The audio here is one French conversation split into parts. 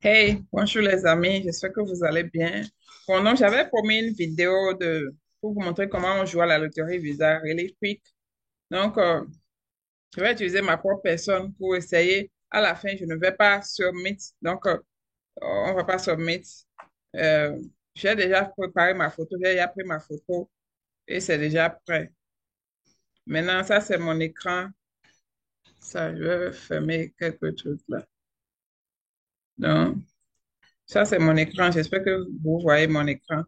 Hey, bonjour les amis, j'espère que vous allez bien. Bon, donc j'avais promis une vidéo pour vous montrer comment on joue à la loterie Visa Really Quick. Donc, je vais utiliser ma propre personne pour essayer. À la fin, je ne vais pas submit. Donc, on ne va pas submit. Euh, j'ai déjà préparé ma photo, j'ai déjà pris ma photo et c'est déjà prêt. Maintenant, ça, c'est mon écran. Ça, je vais fermer quelques trucs là. Donc, ça, c'est mon écran. J'espère que vous voyez mon écran.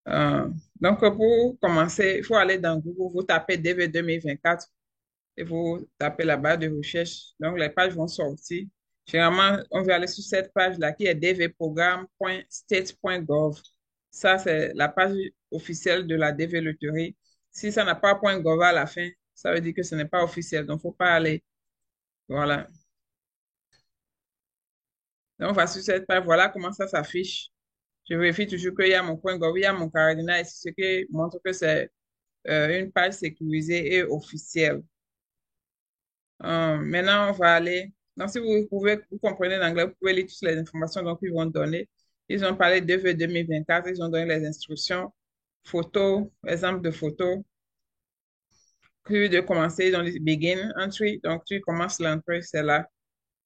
Euh, donc, pour commencer, il faut aller dans Google, vous tapez DV 2024 et vous tapez la barre de recherche. Donc, les pages vont sortir. Généralement, on va aller sur cette page-là qui est dvprogramme.state.gov. Ça, c'est la page officielle de la DV Loterie. Si ça n'a pas .gov à la fin, ça veut dire que ce n'est pas officiel. Donc, il ne faut pas aller. Voilà. Donc, on va sur cette page. Voilà comment ça s'affiche. Je vérifie toujours qu'il y a mon .gov, il y a mon cardinal ici, ce qui montre que c'est une page sécurisée et officielle. Maintenant, on va aller. Donc, si vous comprenez l'anglais, vous pouvez lire toutes les informations donc, ils vont donner. Ils ont parlé de V 2024, ils ont donné les instructions, photos, exemple de photos. Puis de commencer, ils ont dit begin entry. Donc, tu commences l'entrée, c'est là.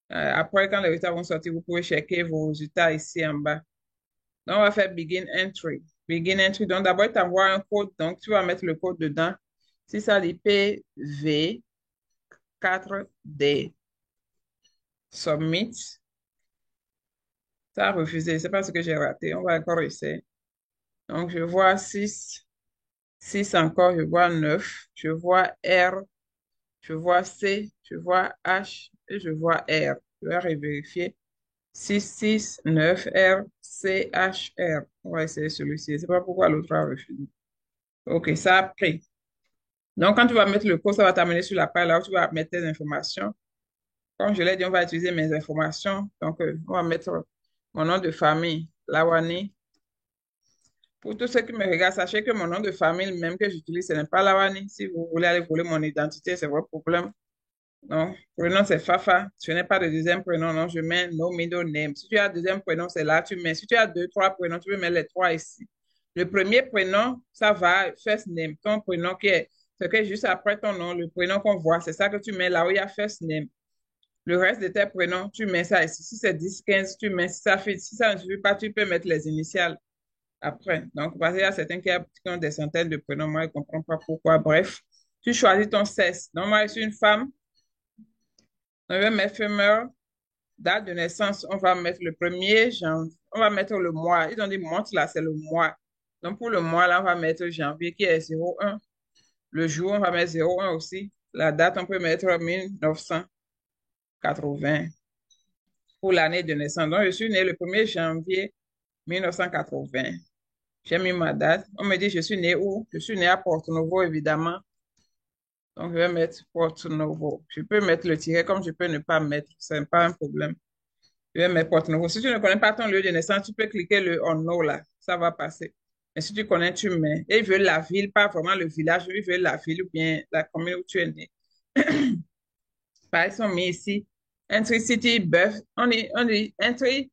Après, quand les résultats vont sortir, vous pouvez checker vos résultats ici en bas. Donc, on va faire begin entry. Begin entry. Donc, d'abord, il t'envoie un code. Donc, tu vas mettre le code dedans. Si ça dit PV 4D. Submit. Ça a refusé. C'est pas ce que j'ai raté. On va encore essayer. Donc, je vois 6, 6 encore, je vois 9, je vois R, je vois C, je vois H et je vois R. Je vais revérifier. 6, 6, 9, R, C, H, R. On va essayer celui-ci. Je ne sais pas pourquoi l'autre a refusé. OK, ça a pris. Donc, quand tu vas mettre le code, ça va t'amener sur la page là où tu vas mettre tes informations. Comme je l'ai dit, on va utiliser mes informations. Donc, on va mettre mon nom de famille, Lawani. Pour tous ceux qui me regardent, sachez que mon nom de famille, même que j'utilise, ce n'est pas Lawani. Si vous voulez aller voler mon identité, c'est votre problème. Non, prénom, c'est Fafa. Je n'ai pas de deuxième prénom, non, je mets no middle name. Si tu as deuxième prénom, c'est là, tu mets. Si tu as deux, trois prénoms, tu peux mettre les trois ici. Le premier prénom, ça va, first name, ton prénom qui est, ce qui est juste après ton nom, le prénom qu'on voit, c'est ça que tu mets là où il y a first name. Le reste de tes prénoms, tu mets ça ici. Si c'est 10, 15, tu mets. Si ça ne suffit pas, tu peux mettre les initiales après. Donc, parce qu'il y a certains qui ont des centaines de prénoms, moi, je ne comprends pas pourquoi. Bref, tu choisis ton sexe. Donc, moi, je suis une femme. On va mettre femelle, date de naissance, on va mettre le 1er janvier. On va mettre le mois. Ils ont dit montre là, c'est le mois. Donc, pour le mois, là, on va mettre janvier qui est 01. Le jour, on va mettre 01 aussi. La date, on peut mettre 1980 pour l'année de naissance. Donc, je suis née le 1er janvier 1980. J'ai mis ma date. On me dit, je suis née où? Je suis née à Porto Novo, évidemment. Donc, je vais mettre Porto Novo. Je peux mettre le tiret comme je peux ne pas mettre. Ce n'est pas un problème. Je vais mettre Porto Novo. Si tu ne connais pas ton lieu de naissance, tu peux cliquer le en haut là. Ça va passer. Mais si tu connais, tu mets. Et il veut la ville, pas vraiment le village. Il veut la ville ou bien la commune où tu es né. Par exemple, mis ici. Entry City Birth. On dit Entry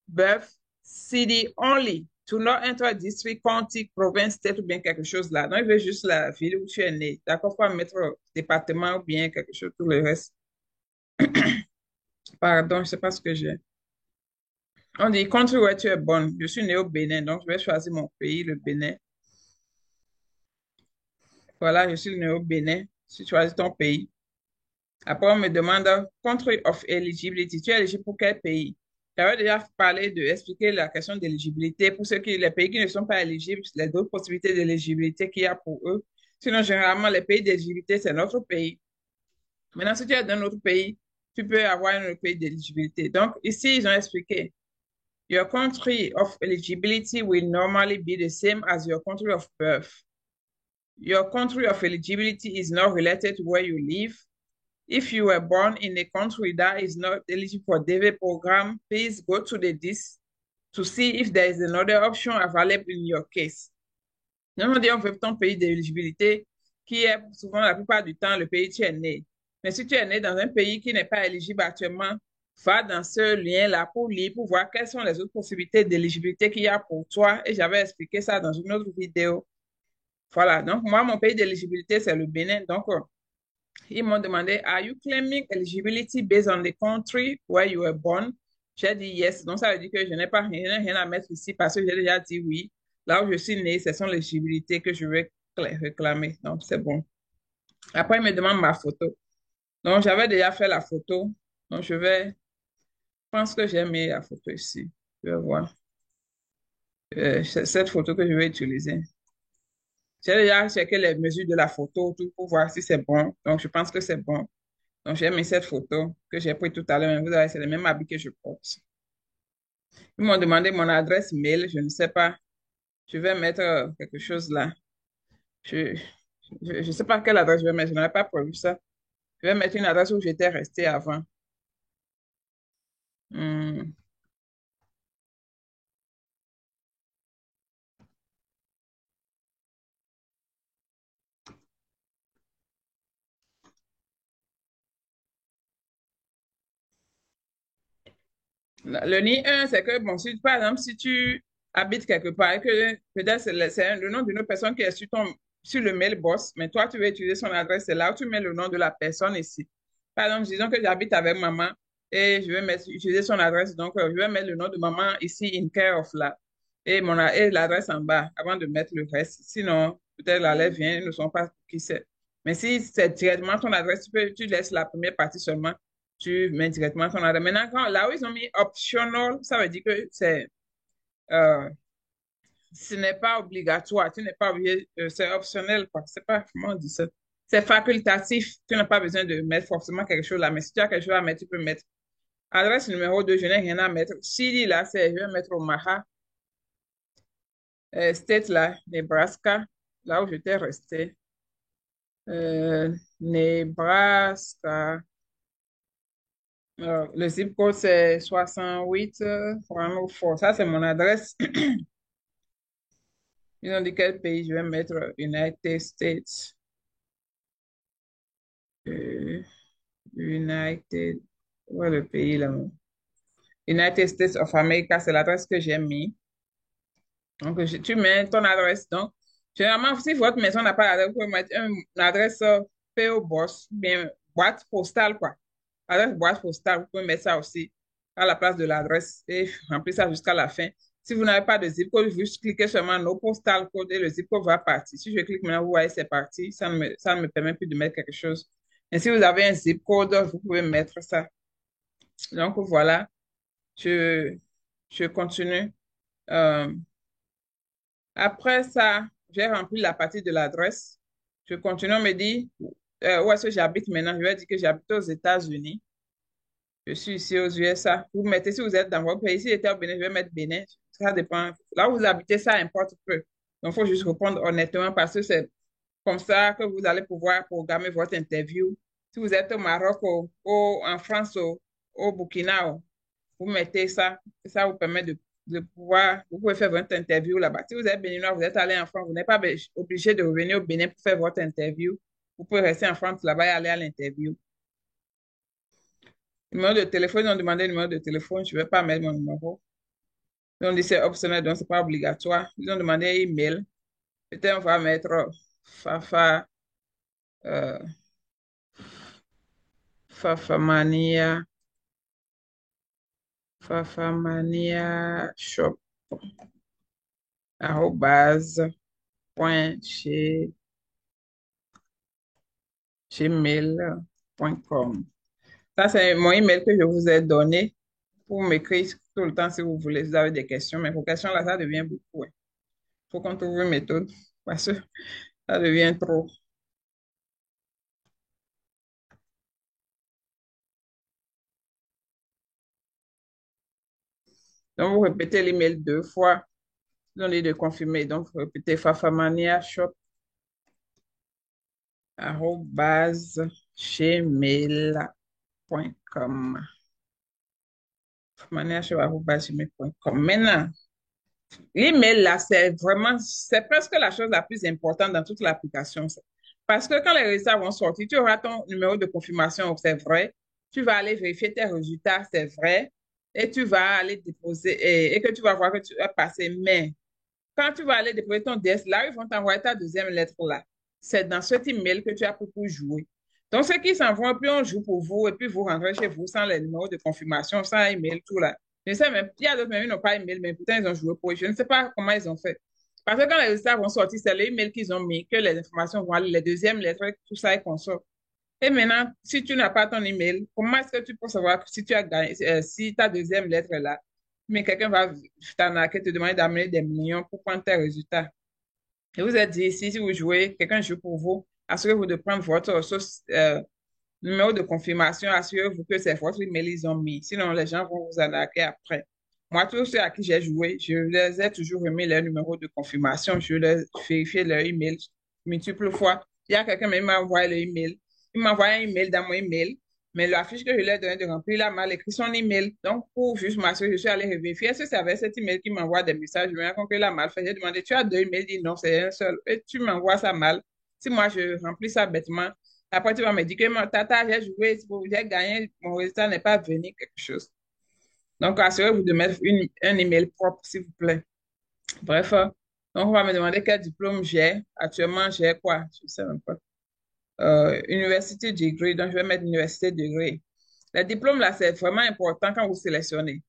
Birth City only. To not enter district, county, province, state ou bien quelque chose là. Non, il veut juste la ville où tu es né. D'accord, pas mettre département ou bien quelque chose, tout le reste. Pardon, je ne sais pas ce que j'ai. On dit country where tu es born. Je suis né au Bénin, donc je vais choisir mon pays, le Bénin. Voilà, je suis né au Bénin. Tu choisis ton pays. Après, on me demande country of eligibility. Tu es éligible pour quel pays? J'avais déjà parlé expliquer la question d'éligibilité pour les pays qui ne sont pas éligibles, les autres possibilités d'éligibilité qu'il y a pour eux. Sinon, généralement, les pays d'éligibilité, c'est notre pays. Maintenant, si tu es dans autre pays, tu peux avoir un autre pays d'éligibilité. Donc, ici, ils ont expliqué. Your country of eligibility will normally be the same as your country of birth. Your country of eligibility is not related to where you live. If you were born in a country that is not eligible for DV program, please go to the list to see if there is another option available in your case. Non, on dit on veut ton pays d'éligibilité qui est souvent la plupart du temps le pays où tu es né. Mais si tu es né dans un pays qui n'est pas éligible actuellement, va dans ce lien-là pour lire, pour voir quelles sont les autres possibilités d'éligibilité qu'il y a pour toi. Et j'avais expliqué ça dans une autre vidéo. Voilà, donc moi, mon pays d'éligibilité, c'est le Bénin. Donc, ils m'ont demandé, Are you claiming eligibility based on the country where you were born? J'ai dit yes. Donc, ça veut dire que je n'ai pas rien à mettre ici parce que j'ai déjà dit oui. Là où je suis né, ce sont les éligibilités que je vais réclamer. Donc, c'est bon. Après, il me demande ma photo. Donc, j'avais déjà fait la photo. Donc, je pense que j'ai mis la photo ici. Je vais voir. C'est cette photo que je vais utiliser. J'ai déjà checké les mesures de la photo tout pour voir si c'est bon. Donc, je pense que c'est bon. Donc, j'ai mis cette photo que j'ai prise tout à l'heure. Vous savez, c'est le même habit que je porte. Ils m'ont demandé mon adresse mail. Je ne sais pas. Je vais mettre quelque chose là. Je ne sais pas quelle adresse je vais mettre. Je n'avais pas prévu ça. Je vais mettre une adresse où j'étais restée avant. Hmm. Le NI 1, c'est que, bon, si, par exemple, si tu habites quelque part et que peut-être c'est le nom d'une autre personne qui est sur le mail boss, mais toi, tu veux utiliser son adresse, c'est là où tu mets le nom de la personne ici. Par exemple, disons que j'habite avec maman et je vais utiliser son adresse, donc je vais mettre le nom de maman ici, in care of là, et l'adresse en bas avant de mettre le reste. Sinon, peut-être la lettre vient, ils ne sont pas qui c'est. Mais si c'est directement ton adresse, tu laisses la première partie seulement tu mets directement ton adresse. Maintenant, là où ils ont mis optional, ça veut dire que euh, ce n'est pas obligatoire. Tu n'es pas obligé, c'est optionnel, quoi. C'est pas, comment on dit ça? C'est facultatif. Tu n'as pas besoin de mettre forcément quelque chose là. Mais si tu as quelque chose à mettre, tu peux mettre. Adresse numéro 2, je n'ai rien à mettre. Chili, là, je vais mettre Omaha. State, là, Nebraska, là où j'étais resté. Nebraska. Le zip code, c'est 68 404. Ça, c'est mon adresse. Ils ont dit quel pays je vais mettre United States. Euh, United. Où est le pays là? United States of America, c'est l'adresse que j'ai mis. Donc, tu mets ton adresse. Donc, généralement, si votre maison n'a pas d'adresse, vous pouvez mettre une adresse PO Box, bien boîte postale, quoi. Adresse boîte postale, vous pouvez mettre ça aussi à la place de l'adresse et remplir ça jusqu'à la fin. Si vous n'avez pas de zip code, vous juste cliquez seulement no postal code et le zip code va partir. Si je clique maintenant, vous voyez, c'est parti. Ça ne me permet plus de mettre quelque chose. Mais si vous avez un zip code, vous pouvez mettre ça. Donc, voilà, je, je continue. Euh, Après ça, j'ai rempli la partie de l'adresse. Je continue, on me dit où est-ce que j'habite maintenant. Je vais dire que j'habite aux États-Unis. Je suis ici aux USA. Vous mettez, si vous êtes dans votre pays, si j'étais au Bénin, je vais mettre Bénin. Ça dépend. Là où vous habitez, ça importe peu. Donc, il faut juste répondre honnêtement parce que c'est comme ça que vous allez pouvoir programmer votre interview. Si vous êtes au Maroc, en France, au Burkina, vous mettez ça. Ça vous permet de pouvoir, vous pouvez faire votre interview là-bas. Si vous êtes béninois, vous êtes allé en France, vous n'êtes pas obligé de revenir au Bénin pour faire votre interview. Vous pouvez rester en France là-bas et aller à l'interview. Numéro de téléphone, ils ont demandé le numéro de téléphone. Je ne vais pas mettre mon numéro. Ils ont dit c'est optionnel, donc ce n'est pas obligatoire. Ils ont demandé email. Peut-être on va mettre Fafa, euh, Fafamania, Fafamania shop, arrobase, point, gmail.com. Ça, c'est mon email que je vous ai donné pour m'écrire tout le temps si vous voulez, si vous avez des questions. Mais vos questions, là, ça devient beaucoup. Il faut qu'on trouve une méthode parce que ça devient trop. Donc, vous répétez l'email 2 fois. Ils ont dit de confirmer. Donc, vous répétez fafamaniashop, arrobase, gmail.com. Fafamaniashop, arrobase, gmail.com. Maintenant, l'email là, c'est vraiment, c'est presque la chose la plus importante dans toute l'application. Parce que quand les résultats vont sortir, tu auras ton numéro de confirmation, c'est vrai. Tu vas aller vérifier tes résultats, c'est vrai. Et tu vas aller déposer et que tu vas voir que tu as passé. Mais quand tu vas aller déposer ton DS, là, ils vont t'envoyer ta deuxième lettre là. C'est dans cet email que tu as pris pour jouer. Donc, ceux qui s'en vont, puis on joue pour vous, et puis vous rentrez chez vous sans les numéros de confirmation, sans email, tout là. Je ne sais même, il y a d'autres même, ils n'ont pas email, mais pourtant, ils ont joué pour eux. Je ne sais pas comment ils ont fait. Parce que quand les résultats vont sortir, c'est les emails qu'ils ont mis, que les informations vont aller, les deuxièmes lettres, tout ça est consort. Et maintenant, si tu n'as pas ton email, comment est-ce que tu peux savoir si tu as gagné, si ta deuxième lettre est là, mais quelqu'un va t'arnaquer, te demander d'amener des millions pour prendre tes résultats. Je vous ai dit ici, si vous jouez, quelqu'un joue pour vous, assurez-vous de prendre votre numéro de confirmation, assurez-vous que c'est votre email ils ont mis. Sinon, les gens vont vous arnaquer après. Moi, tous ceux à qui j'ai joué, je les ai toujours remis leur numéro de confirmation. Je les vérifié leur email multiples fois. Il y a quelqu'un qui m'a envoyé le email. Il m'a envoyé un email dans mon email, mais la fiche que je lui ai donnée de remplir, il a mal écrit son email. Donc, pour juste m'assurer, je suis allée vérifier. Est-ce que c'est avec cet email qui m'envoie des messages? Je me rends compte qu'il a mal fait. J'ai demandé, tu as deux emails? Il dit non, c'est un seul. Et tu m'envoies ça mal. Si moi, je remplis ça bêtement, après, tu vas me dire que mon tata, j'ai joué, j'ai gagné, mon résultat n'est pas venu, quelque chose. Donc, assurez-vous de mettre un email propre, s'il vous plaît. Bref, donc on va me demander quel diplôme j'ai. Actuellement, j'ai quoi? Je ne sais même pas. University degree, donc je vais mettre université degree. Le diplôme, là, c'est vraiment important quand vous sélectionnez.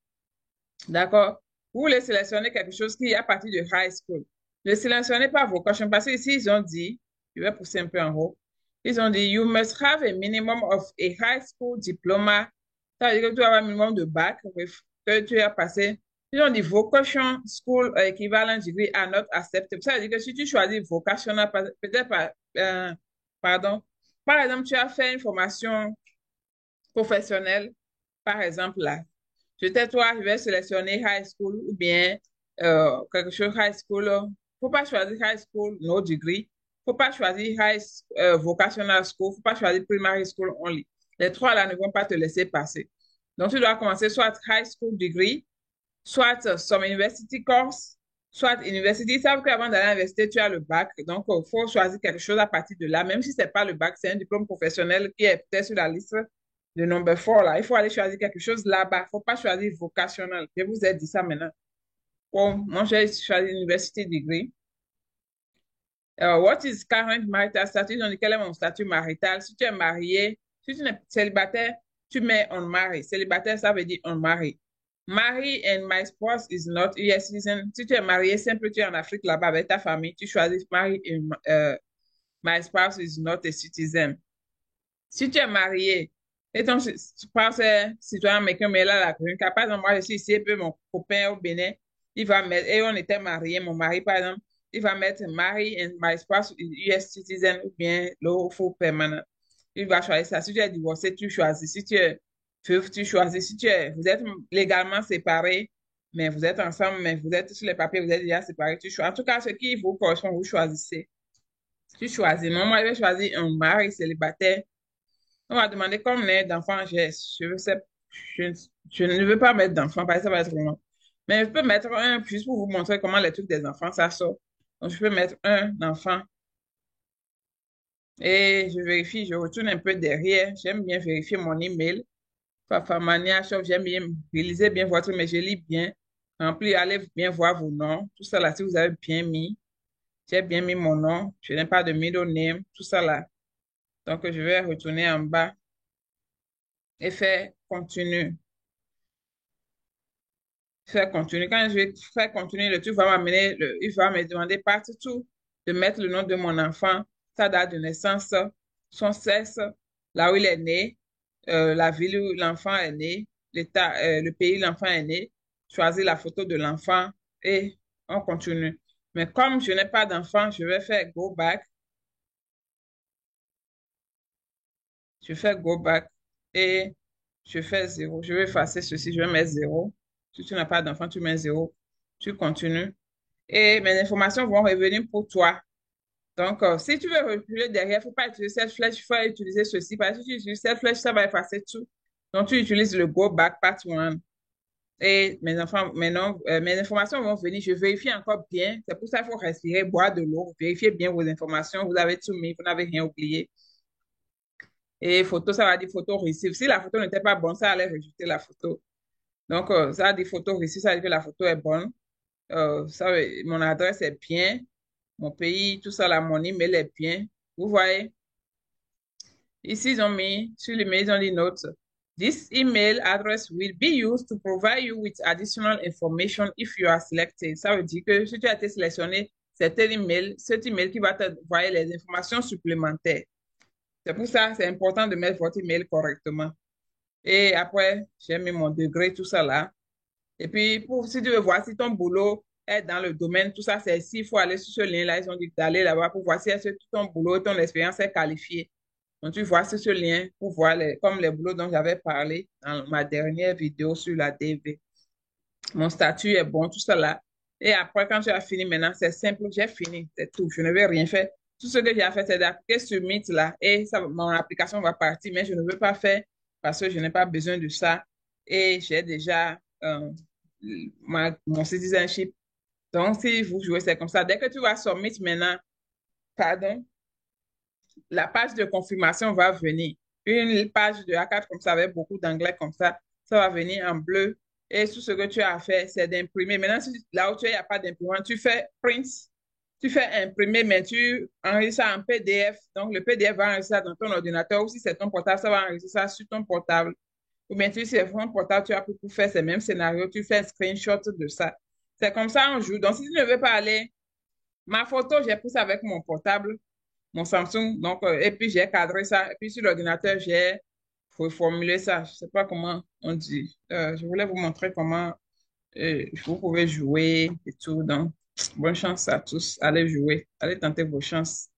D'accord? Vous voulez sélectionner quelque chose qui est à partir de high school. Ne sélectionnez pas vocation parce que ici, ils ont dit, je vais pousser un peu en haut, ils ont dit, you must have a minimum of a high school diploma. Ça veut dire que tu dois avoir un minimum de bac que tu as passé. Ils ont dit, vocation school equivalent degree are not accepted. Ça veut dire que si tu choisis vocational, peut-être pas, pardon, par exemple, tu as fait une formation professionnelle, par exemple, là. Peut-être toi, je vais sélectionner high school ou bien quelque chose high school. Faut pas choisir high school, no degree. Faut pas choisir vocational school. Faut pas choisir primary school only. Les trois là ne vont pas te laisser passer. Donc, tu dois commencer soit high school degree, soit some university course, soit university. Ils savent qu'avant d'aller à l'université, tu as le bac. Donc, il faut choisir quelque chose à partir de là. Même si c'est pas le bac, c'est un diplôme professionnel qui est peut-être sur la liste de number 4 là. Il faut aller choisir quelque chose là-bas. Il ne faut pas choisir vocationnel. Je vous ai dit ça maintenant. Bon, moi, j'ai choisi university degree. What is current marital status? Donc, quel est mon statut marital? Si tu es marié, si tu es célibataire, tu mets unmarried. Célibataire, ça veut dire unmarried. Marry and my spouse is not US citizen. Si tu es marié, simple, tu es en Afrique là-bas avec ta famille, tu choisis marry and my spouse is not a citizen. Si tu es marié et ton spouse est citoyen américain, mais là, la green card, par exemple, moi, je suis ici, et puis mon copain au Bénin, il va mettre, et on était mariés, mon mari, par exemple, il va mettre Mary and my spouse is US citizen ou bien lawful permanent. Il va choisir ça. Si tu es divorcé, tu choisis. Si tu es veuf, tu choisis. Si tu es, vous êtes légalement séparés, mais vous êtes ensemble, mais vous êtes sur les papiers, vous êtes déjà séparés, tu choisis. En tout cas, ce qui vous correspond, vous choisissez. Tu choisis. Moi, je vais choisir un mari célibataire. On va demander combien d'enfants j'ai. Je, je ne veux pas mettre d'enfants parce que ça va être long. Mais je peux mettre un, juste pour vous montrer comment les trucs des enfants, ça sort. Donc, je peux mettre un enfant. Et je vérifie, je retourne un peu derrière. J'aime bien vérifier mon email. Fafamania Shop, j'aime bien, lisez bien votre email, je lis bien. Remplis, allez bien voir vos noms. Tout ça là, si vous avez bien mis. J'ai bien mis mon nom. Je n'ai pas de middle name. Tout ça là. Donc, je vais retourner en bas et faire continue. Faire continue. Quand je vais faire continuer, le truc va m'amener, il va me demander partout de mettre le nom de mon enfant, sa date de naissance, son sexe, là où il est né, la ville où l'enfant est né, l'état, le pays où l'enfant est né, choisir la photo de l'enfant et on continue. Mais comme je n'ai pas d'enfant, je vais faire go back. Je fais go back et je fais 0. Je vais effacer ceci, je vais mettre 0. Si tu n'as pas d'enfant, tu mets 0. Tu continues. Et mes informations vont revenir pour toi. Donc, si tu veux reculer derrière, il ne faut pas utiliser cette flèche, il faut utiliser ceci. Parce que si tu utilises cette flèche, ça va effacer tout. Donc, tu utilises le go back part 1. Et mes enfants, maintenant, mes informations vont venir. Je vérifie encore bien. C'est pour ça qu'il faut respirer, boire de l'eau, vérifier bien vos informations. Vous avez tout mis, vous n'avez rien oublié. Et photo, ça va dire photo receive. Si la photo n'était pas bonne, ça allait rejeter la photo. Donc, ça va dire photo receive, ça veut dire que la photo est bonne. Mon adresse est bien. Mon pays, tout ça, là, mon email est bien. Vous voyez? Ici, ils ont mis, sur l'email, ils ont dit notes. This email address will be used to provide you with additional information if you are selected. Ça veut dire que si tu as été sélectionné, c'est cet email qui va te envoyer les informations supplémentaires. C'est pour ça, c'est important de mettre votre email correctement. Et après, j'ai mis mon degré, tout ça là. Et puis, si tu veux voir si ton boulot est dans le domaine, tout ça, c'est ici, il faut aller sur ce lien-là. Ils ont dit d'aller là-bas pour voir si est-ce que ton boulot, ton expérience est qualifiée. Donc, tu vois sur ce lien pour voir comme les boulots dont j'avais parlé dans ma dernière vidéo sur la DV. Mon statut est bon, tout ça là. Et après, quand tu as fini maintenant, c'est simple, j'ai fini, c'est tout. Je ne vais rien faire. Tout ce que j'ai à faire, c'est d'appliquer ce mythe là et ça, mon application va partir, mais je ne veux pas faire parce que je n'ai pas besoin de ça. Et j'ai déjà mon citizenship. Donc, si vous jouez, c'est comme ça. Dès que tu vas submit maintenant, pardon, la page de confirmation va venir. Une page de A4 comme ça, avec beaucoup d'anglais comme ça va venir en bleu. Et tout ce que tu as à faire, c'est d'imprimer. Maintenant, là où tu es, il n'y a pas d'imprimante, tu fais print, tu fais imprimer, mais tu enregistres ça en PDF. Donc, le PDF va enregistrer ça dans ton ordinateur. Ou si c'est ton portable, ça va enregistrer ça sur ton portable. Ou bien, si c'est ton portable, tu as pu faire ces mêmes scénarios, tu fais un screenshot de ça. C'est comme ça on joue. Donc, si tu ne veux pas aller, ma photo, j'ai pris ça avec mon portable mon Samsung. Donc, et puis j'ai cadré ça. Et puis sur l'ordinateur, j'ai formulé ça. Je ne sais pas comment on dit. Je voulais vous montrer comment vous pouvez jouer et tout. Donc, bonne chance à tous. Allez jouer. Allez tenter vos chances.